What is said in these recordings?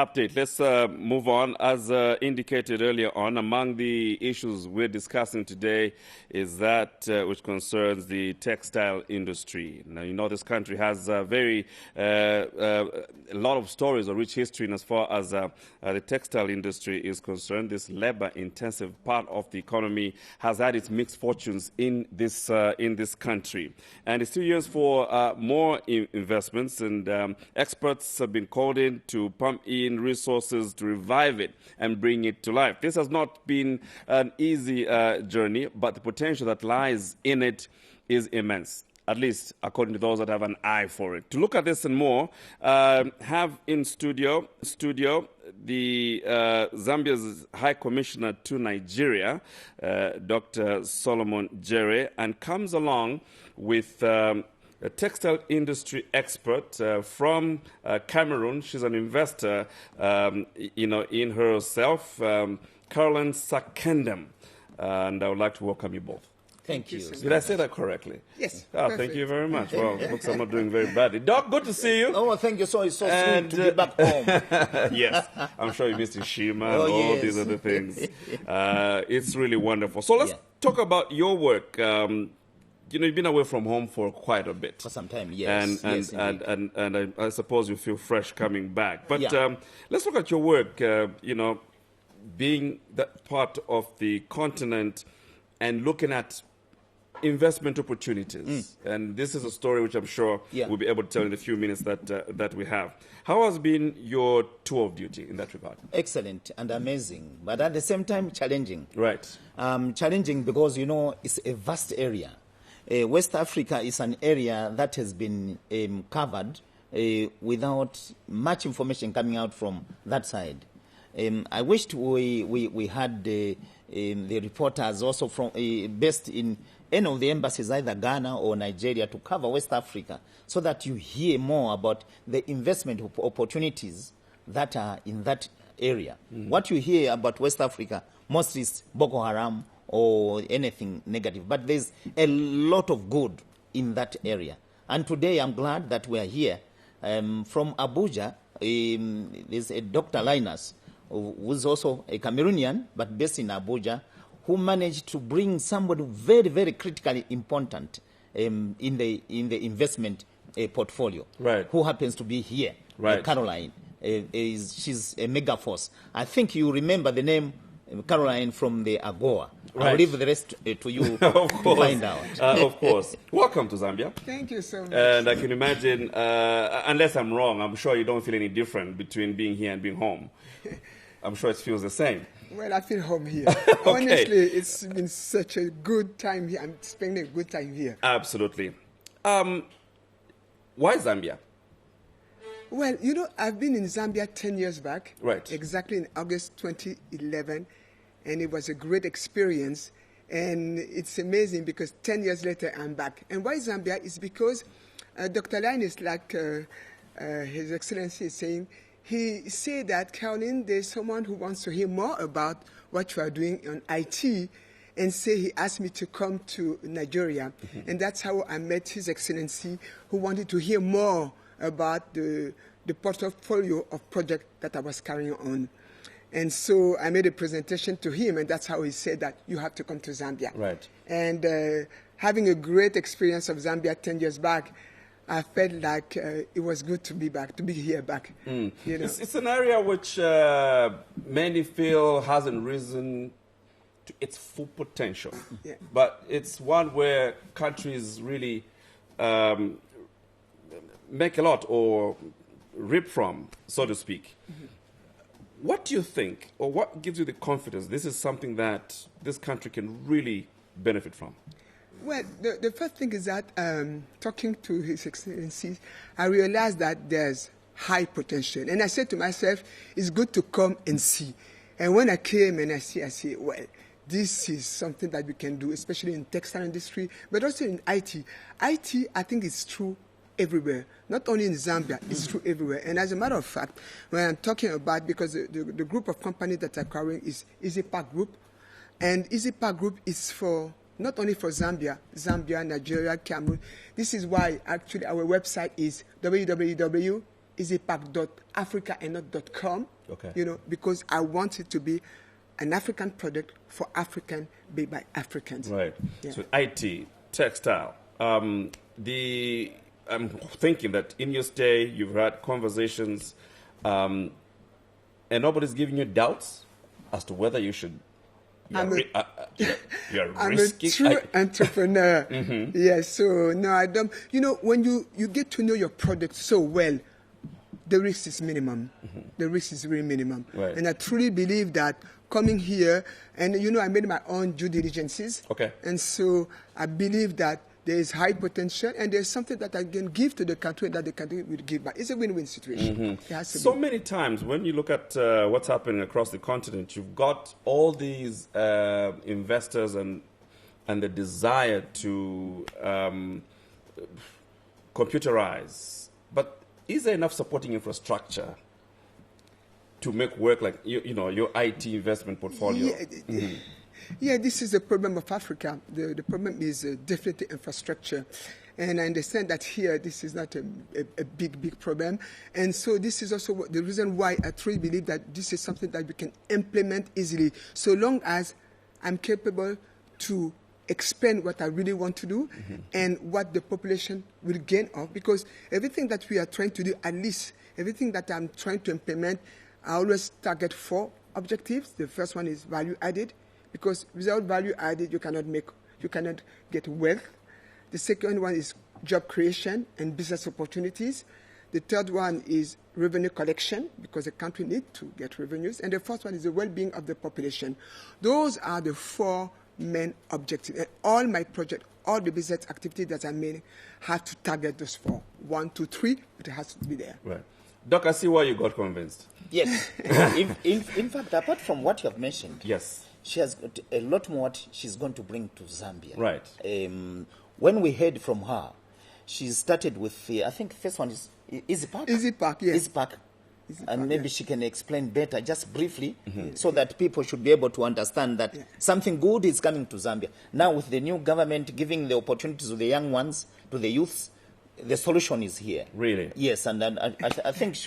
Update. Let's move on. As indicated earlier on, among the issues we're discussing today is that which concerns the textile industry. Now, you know, this country has a lot of stories, a rich history in as far as the textile industry is concerned. This labor-intensive part of the economy has had its mixed fortunes in this country, and it still yearns for more investments. And experts have been called in to pump in resources to revive it and bring it to life. This has not been an easy journey, but the potential that lies in it is immense, at least according to those that have an eye for it. To look at this and more, have in studio the Zambia's High Commissioner to Nigeria, Dr. Salomon Jere, and comes along with a textile industry expert from Cameroon. She's an investor, in herself, Sack Kendem. And I would like to welcome you both. Thank you. Did I say that correctly? Yes. Oh, thank you very much. Well, looks I'm not doing very badly. Doc, good to see you. Oh, thank you. So it's so sweet to be back home. Yes, I'm sure you missed Ishima and all these other things. It's really wonderful. So let's talk about your work. You've been away from home for quite a bit. For some time, yes. And I suppose you feel fresh coming back. But let's look at your work, being that part of the continent and looking at investment opportunities. And this is a story which I'm sure we'll be able to tell in the few minutes that we have. How has been your tour of duty in that regard? Excellent and amazing, but at the same time challenging. Right. Challenging because, it's a vast area. West Africa is an area that has been covered without much information coming out from that side. I wished we had the reporters also from based in any of the embassies, either Ghana or Nigeria, to cover West Africa, so that you hear more about the investment opportunities that are in that area. What you hear about West Africa mostly is Boko Haram or anything negative, but there's a lot of good in that area. And today I'm glad that we are here. From Abuja, there's a Dr. Linus, who's also a Cameroonian, but based in Abuja, who managed to bring somebody very, very critically important in the investment portfolio, right, who happens to be here, right. Caroline. She's a mega force. I think you remember the name Caroline from the AGOA. Right. I'll leave the rest to you to find out. Of course. Welcome to Zambia. Thank you so much. And I can imagine, unless I'm wrong, I'm sure you don't feel any different between being here and being home. I'm sure it feels the same. Well, I feel home here. Honestly, it's been such a good time here. I'm spending a good time here. Absolutely. Why Zambia? Well, I've been in Zambia 10 years back. Right. Exactly in August 2011. And it was a great experience. And it's amazing because 10 years later, I'm back. And why Zambia is because Dr. Linus, like His Excellency is saying, he said that, Caroline, there's someone who wants to hear more about what you are doing on IT. And he asked me to come to Nigeria. And that's how I met His Excellency, who wanted to hear more about the portfolio of projects that I was carrying on. And so I made a presentation to him, and that's how he said that you have to come to Zambia. Right. And having a great experience of Zambia 10 years back, I felt like it was good to be back, to be here back. It's an area which many feel hasn't risen to its full potential. Yeah. But it's one where countries really make a lot or rip from, so to speak. What do you think, or what gives you the confidence this is something that this country can really benefit from? Well, the first thing is that talking to His Excellency, I realized that there's high potential. And I said to myself, it's good to come and see. And when I came and I see, well, this is something that we can do, especially in textile industry, but also in IT. IT, I think, is true everywhere, not only in Zambia, it's true everywhere. And as a matter of fact, when I'm talking about, because the group of companies that are carrying is Easy Park Group, and Easy Park Group is for not only for Zambia, Nigeria, Cameroon. This is why actually our website is www.easypark.com. easypack.africa and not .com. Okay. You know, because I want it to be an African product for African, made by Africans. Right. Yeah. So IT, textile. I'm thinking that in your stay, you've had conversations, and nobody's giving you doubts as to whether you should. You're I'm risky. a true entrepreneur. Yes, so no, I don't. You know, when you get to know your product so well, the risk is minimum. The risk is really minimum. Right. And I truly believe that coming here, and you know, I made my own due diligences. Okay. And so I believe that there is high potential, and there's something that I can give to the country that the country will give back. It's a win-win situation. It has to So be. many times when you look at what's happening across the continent, you've got all these investors and the desire to computerize. But is there enough supporting infrastructure to make work like you know your IT investment portfolio? Yeah, this is the problem of Africa. The problem is definitely infrastructure. And I understand that here this is not a big problem. And so this is also the reason why I truly believe that this is something that we can implement easily, so long as I'm capable to explain what I really want to do and what the population will gain of. Because everything that we are trying to do, at least everything that I'm trying to implement, I always target 4 objectives. The first one is value added, because without value added, you cannot get wealth. The second one is job creation and business opportunities. The third one is revenue collection, because the country needs to get revenues. And the fourth one is the well-being of the population. Those are the 4 main objectives. And all my projects, all the business activities that I made have to target those 4. 1, 2, 3, but it has to be there. Right. Doc, I see why you got convinced. Yes. in fact, apart from what you have mentioned, Yes. she has got a lot more what she's going to bring to Zambia. Right. When we heard from her, she started with the, I think first one is Easy Pack. Easy Pack, yes. Easy Pack. Easy And Pack, maybe yes. she can explain better, just briefly, so that people should be able to understand that something good is coming to Zambia. Now, with the new government giving the opportunities to the young ones, to the youths, the solution is here. Really? Yes, and then I think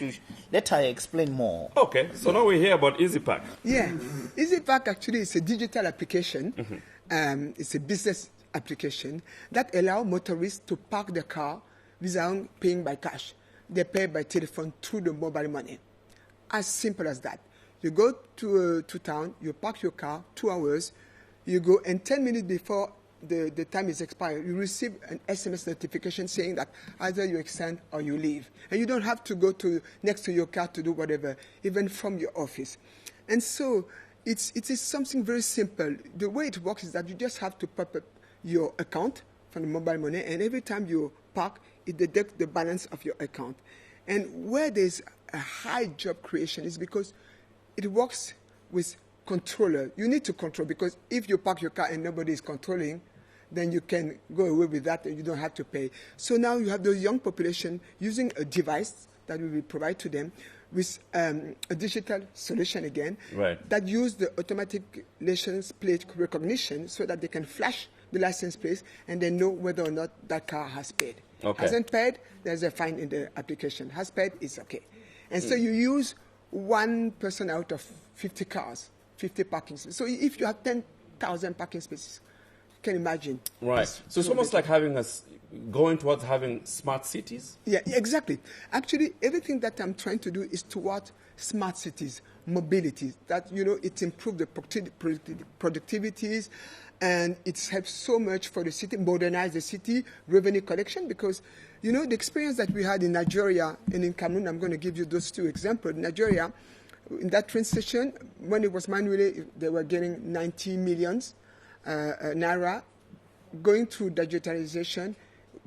let her explain more. Okay, so now we hear about EasyPack. Yeah. EasyPack actually is a digital application. It's a business application that allows motorists to park the car without paying by cash. They pay by telephone through the mobile money. As simple as that. You go to town, you park your car, 2 hours, you go, and 10 minutes before the time is expired, you receive an SMS notification saying that either you extend or you leave. And you don't have to go to next to your car to do whatever, even from your office. And so it is something very simple. The way it works is that you just have to pop up your account from the mobile money, and every time you park, it deducts the balance of your account. And where there's a high job creation is because it works with controller. You need to control, because if you park your car and nobody is controlling, then you can go away with that and you don't have to pay. So now you have those young population using a device that we will provide to them with a digital solution again, right, that use the automatic license plate recognition so that they can flash the license plate and they know whether or not that car has paid. Okay. Hasn't paid, there's a fine in the application. Has paid, it's okay. And so you use 1 person out of 50 cars, 50 parking spaces. So if you have 10,000 parking spaces, you can imagine. Right. So it's almost like going towards having smart cities? Yeah, exactly. Actually, everything that I'm trying to do is towards smart cities, mobility, that, it improves the productivities, and it helps so much for the city, modernize the city, revenue collection, because, the experience that we had in Nigeria and in Cameroon, I'm going to give you those 2 examples. In Nigeria, in that train station, when it was manually, they were getting 90 millions naira. Going through digitalization,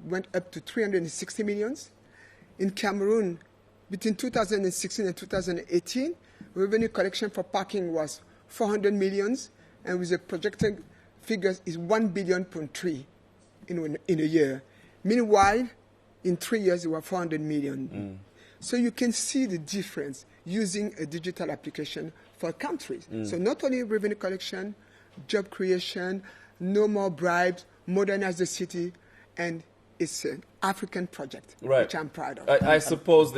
went up to 360 millions. In Cameroon, between 2016 and 2018, revenue collection for parking was 400 millions, and with the projected figures is 1.3 billion in a year. Meanwhile, in 3 years, it was 400 million. So you can see the difference using a digital application for countries. So not only revenue collection, job creation, no more bribes, modernize the city, and is an African project, right. which I'm proud of. I suppose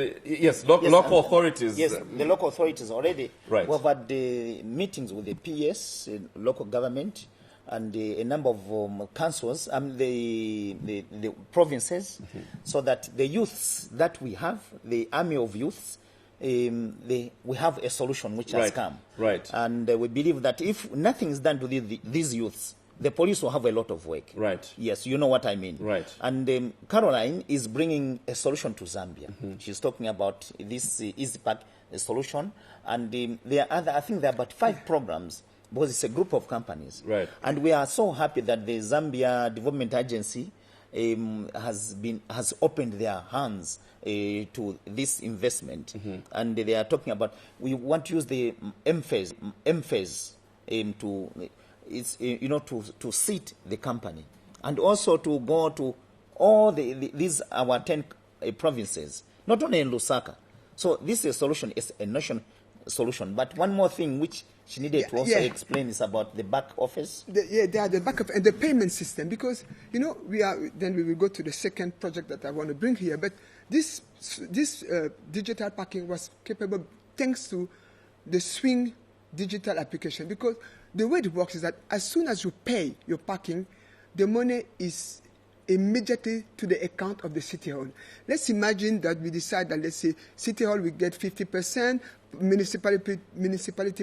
local authorities. Yes, the local authorities already. Right. We've had the meetings with the PS, local government, and a number of councils, the provinces, so that the youths that we have, the army of youths, we have a solution which has come. Right. And we believe that if nothing is done to these youths, the police will have a lot of work. Right. Yes, you know what I mean. Right. And Caroline is bringing a solution to Zambia. She's talking about this Easy Pack solution. And there are I think there are about 5 programs, because it's a group of companies. Right. And we are so happy that the Zambia Development Agency has opened their hands to this investment. And they are talking about, we want to use the M-phase to seat the company, and also to go to all these our 10 provinces, not only in Lusaka. So this is a solution, it's a national solution. But one more thing which she needed to also explain is about the back office. They are the back office and the payment system, because we will go to the second project that I want to bring here. But this digital parking was capable thanks to the Swing digital application, because the way it works is that as soon as you pay your parking, the money is immediately to the account of the city hall. Let's imagine that we decide that, let's say, city hall will get 50%, municipality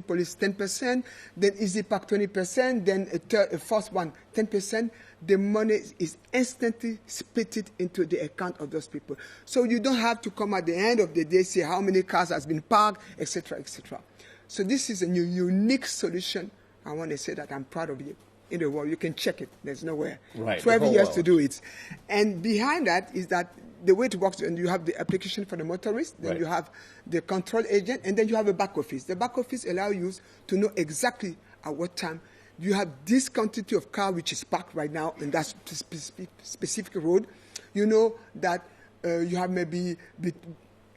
police 10%, then Easy Park 20%, then a fourth one 10%. The money is instantly split into the account of those people. So you don't have to come at the end of the day, say how many cars has been parked, etc., etc. So this is a new, unique solution. I want to say that I'm proud of you. In the world, you can check it. There's nowhere. Right. 12 years to do it. And behind that is that the way it works, and you have the application for the motorist, then you have the control agent, and then you have a back office. The back office allows you to know exactly at what time you have this quantity of car which is parked right now in that specific road. You know that you have maybe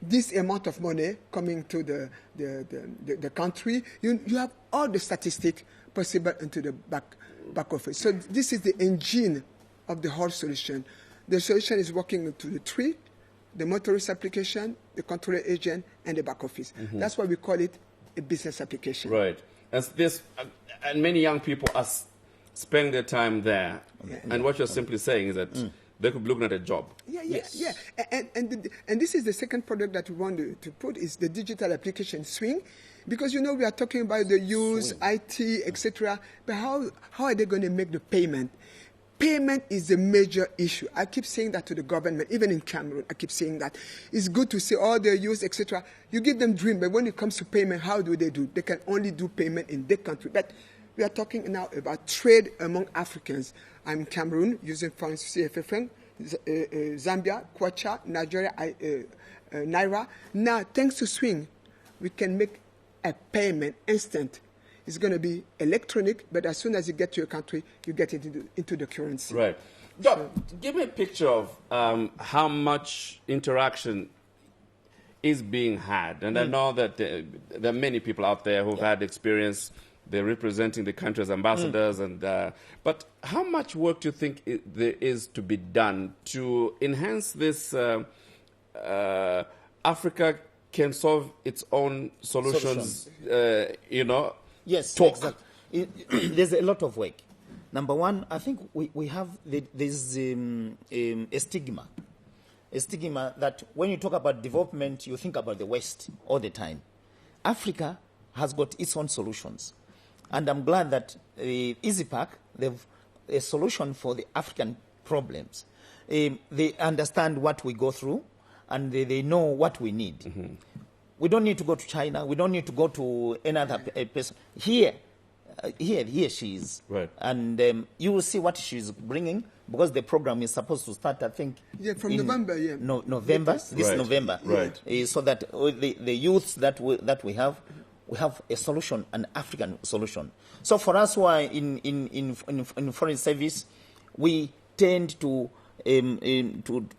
this amount of money coming to the country. You have all the statistics possible into the back office. So this is the engine of the whole solution. The solution is working into the 3, the motorist application, the controller agent, and the back office. That's why we call it a business application. Right. And many young people are spending their time there. And what you're simply saying is that they could be looking at a job. Yeah. And this is the second product that we want to put, is the digital application Swing. Because, we are talking about the use, IT, etc. But how are they going to make the payment? Payment is a major issue. I keep saying that to the government, even in Cameroon, I keep saying that. It's good to say all their use, etc. You give them dream, but when it comes to payment, how do? They can only do payment in their country. But we are talking now about trade among Africans. I'm in Cameroon, using funds CFFN, Zambia, Kwacha, Nigeria, Naira. Now, thanks to Swing, we can make a payment instant. It's going to be electronic, but as soon as you get to your country, you get it into the currency. Right. Doc, give me a picture of how much interaction is being had. And I know that there are many people out there who've had experience. They're representing the country as ambassadors. But how much work do you think there is to be done to enhance this Africa can solve its own solutions, Yes, talk. exactly. There's a lot of work. Number one, I think we have there's a stigma that when you talk about development, you think about the West all the time. Africa has got its own solutions. And I'm glad that Easy Pack, they've a solution for the African problems. They understand what we go through, and they know what we need. We don't need to go to China. We don't need to go to another person. Here she is. Right. And you will see what she's bringing, because the program is supposed to start, I think, from November. November, this November. Right. So that the youths that we have a solution, an African solution. So for us who are in foreign service, we tend to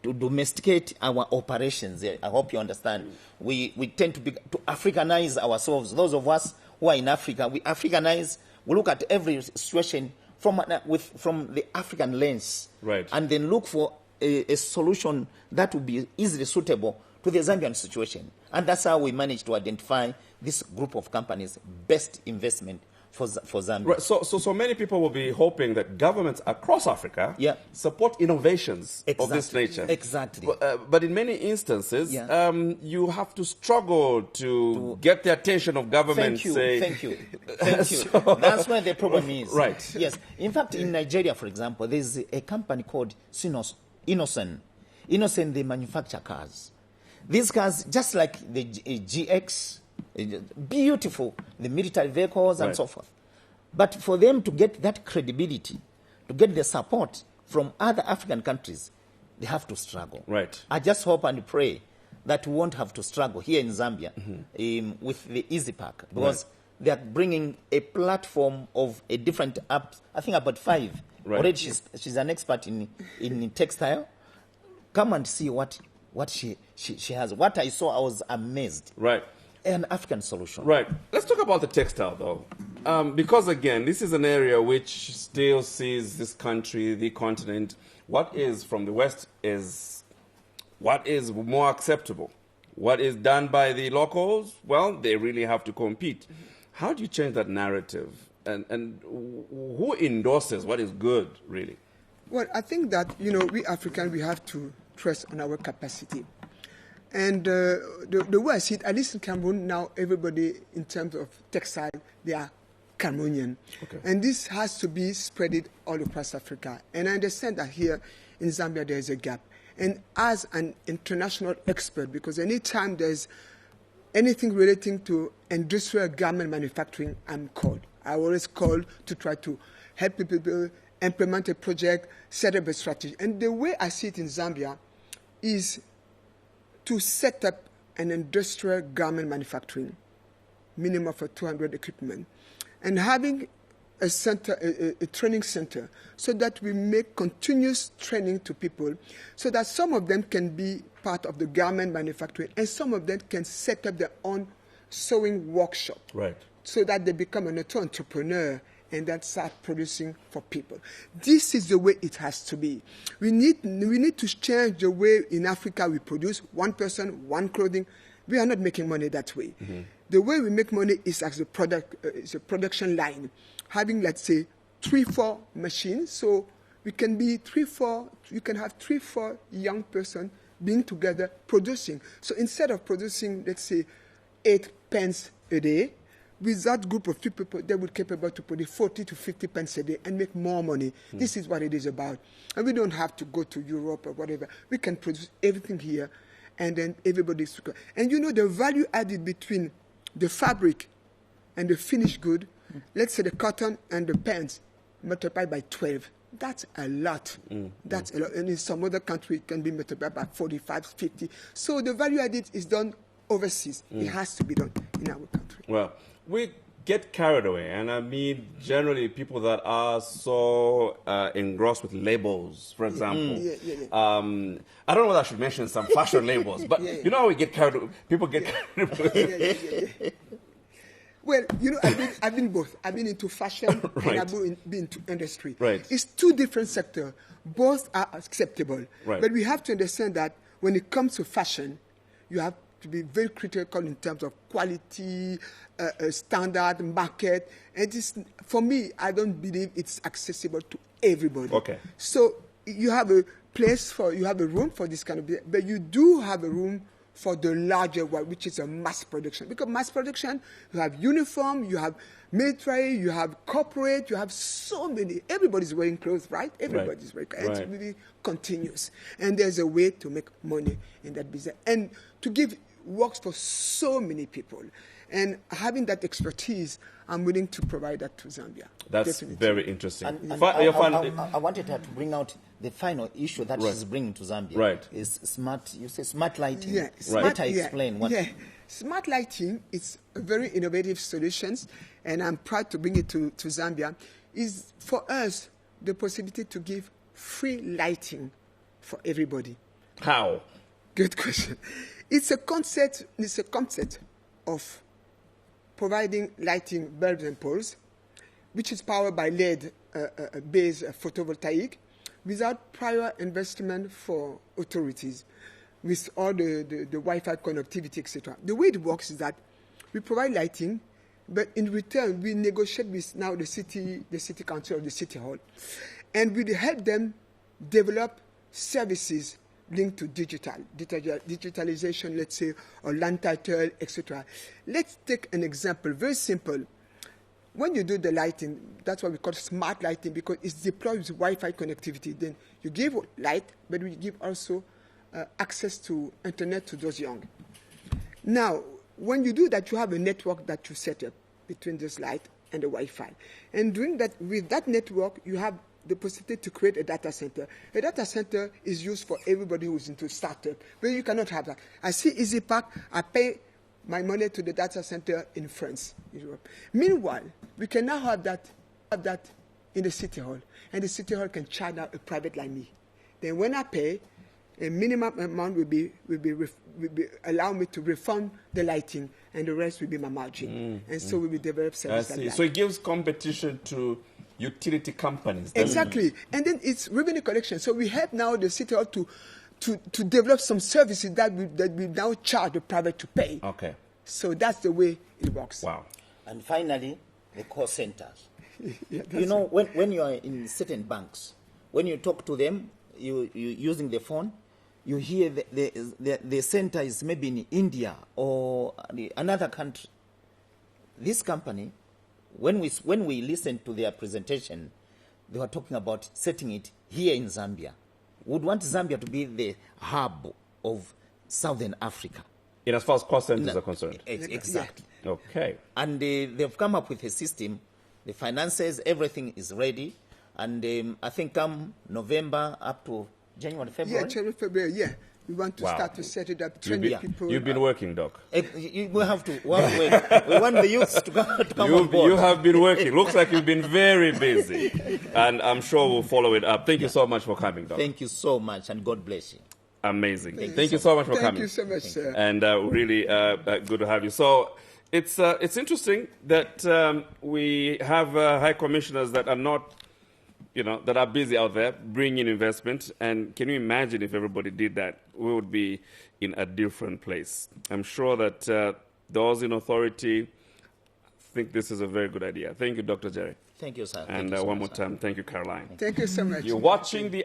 domesticate our operations. I hope you understand. We tend to Africanize ourselves. Those of us who are in Africa, we Africanize. We look at every situation from the African lens, right, and then look for a solution that would be easily suitable to the Zambian situation. And that's how we managed to identify this group of companies' best investment for Zambia. Right. So many people will be hoping that governments across Africa support innovations of this nature. Exactly. But in many instances, you have to struggle to get the attention of government. Thank you. So, that's where the problem is. Right. Yes. In fact, in Nigeria, for example, there's a company called Innocent. Innocent, they manufacture cars. These cars, just like the GX, beautiful, the military vehicles and so forth. But for them to get that credibility, to get the support from other African countries, they have to struggle. Right. I just hope and pray that we won't have to struggle here in Zambia with the Easy Pack, because they are bringing a platform of a different apps, I think about 5. Already she's an expert in textile. Come and see what she has. What I saw, I was amazed. Right. An African solution. Right. Let's talk about the textile, though. Because, again, this is an area which still sees this country, the continent, what is from the West is what is more acceptable. What is done by the locals, well, they really have to compete. How do you change that narrative? And who endorses what is good, really? Well, I think that, we Africans, we have to trust on our capacity. And the way I see it, at least in Cameroon, now everybody, in terms of textile, they are Cameroonian. Okay. And this has to be spread all across Africa. And I understand that here in Zambia there is a gap. And as an international expert, because anytime there's anything relating to industrial garment manufacturing, I'm called. I always call to try to help people implement a project, set up a strategy. And the way I see it in Zambia is to set up an industrial garment manufacturing, minimum for 200 equipment, and having a center, a training center, so that we make continuous training to people, so that some of them can be part of the garment manufacturing, and some of them can set up their own sewing workshop, so that they become an entrepreneur and then start producing for people. This is the way it has to be. We need to change the way in Africa we produce, one person, one clothing. We are not making money that way. The way we make money is as a production line, having, let's say, 3-4 machines. So we can be 3-4. You can have 3-4 young person being together producing. So instead of producing, let's say, 8 pence a day, with that group of 3 people, they will be capable to produce 40 to 50 pence a day and make more money. This is what it is about. And we don't have to go to Europe or whatever. We can produce everything here, and then everybody's... And the value added between the fabric and the finished good, let's say the cotton and the pants, multiplied by 12. That's a lot. That's a lot. And in some other country, it can be multiplied by 45, 50. So the value added is done overseas. It has to be done in our country. Well, we get carried away, and I mean generally people that are so engrossed with labels, for example. I don't know whether I should mention some fashion labels, but you know how we get carried away? People get carried away. Well, I've been both. I've been into fashion and I've been into industry. It's 2 different sectors. Both are acceptable. But we have to understand that when it comes to fashion, you have to be very critical in terms of quality, standard, market. And for me, I don't believe it's accessible to everybody. So you have a room for this kind of business, but you do have a room for the larger one, which is a mass production. Because mass production, you have uniform, you have military, you have corporate, you have so many. Everybody's wearing clothes, right? Everybody's wearing clothes. It's really continuous. And there's a way to make money in that business. And to give works for so many people. And having that expertise, I'm willing to provide that to Zambia. That's very interesting. I wanted her to bring out the final issue that she's bringing to Zambia. Is smart, you say smart lighting. Let her explain what. Smart lighting is a very innovative solutions, and I'm proud to bring it to Zambia, is for us the possibility to give free lighting for everybody. How? Good question. It's a concept of providing lighting bulbs and poles, which is powered by LED-based photovoltaic, without prior investment for authorities, with all the Wi-Fi connectivity, etc. The way it works is that we provide lighting, but in return, we negotiate with now the city council or the city hall, and we help them develop services linked to digitalization, let's say, or land title, etc. Let's take an example, very simple. When you do the lighting, that's what we call smart lighting, because it's deployed with Wi-Fi connectivity. Then you give light, but we give also access to internet to those young. Now, when you do that, you have a network that you set up between this light and the Wi-Fi. And doing that, with that network, you have the possibility to create a data center. A data center is used for everybody who's into startup, but you cannot have that. I see Easy Park, I pay my money to the data center in France, Europe. Meanwhile, we can now have that in the city hall, and the city hall can charge out a private like me. Then when I pay, a minimum amount will allow me to refund the lighting, and the rest will be my margin. And so we will develop services like that. So it gives competition to utility companies. Exactly. And then it's revenue collection. So we help now the city hall to develop some services that we now charge the private to pay. Okay. So that's the way it works. Wow. And finally, the call centers. Yeah, You know, when you are in certain banks, when you talk to them, you using the phone, you hear the center is maybe in India or another country. This company, when we listened to their presentation, they were talking about setting it here in Zambia. Would want Zambia to be the hub of Southern Africa. In as far as cost centers are concerned. Exactly. Okay. And they've come up with a system. The finances, everything is ready. And I think come November up to January, February. Yeah, January, February, yeah. We want to start to set it up, train people. You've been working, Doc. We have to. We want the youth to come on board. You have been working. Looks like you've been very busy. And I'm sure we'll follow it up. Thank you so much for coming, Doc. Thank you so much, and God bless you. Amazing. Thank you so much for coming. Thank you so much, sir. And really good to have you. So it's interesting that we have high commissioners that are not, that are busy out there bringing investment. And can you imagine if everybody did that? We would be in a different place. I'm sure that those in authority think this is a very good idea. Thank you, Dr. Jere. Thank you, sir. And one more time, thank you, Caroline. Thank you so much. You're watching the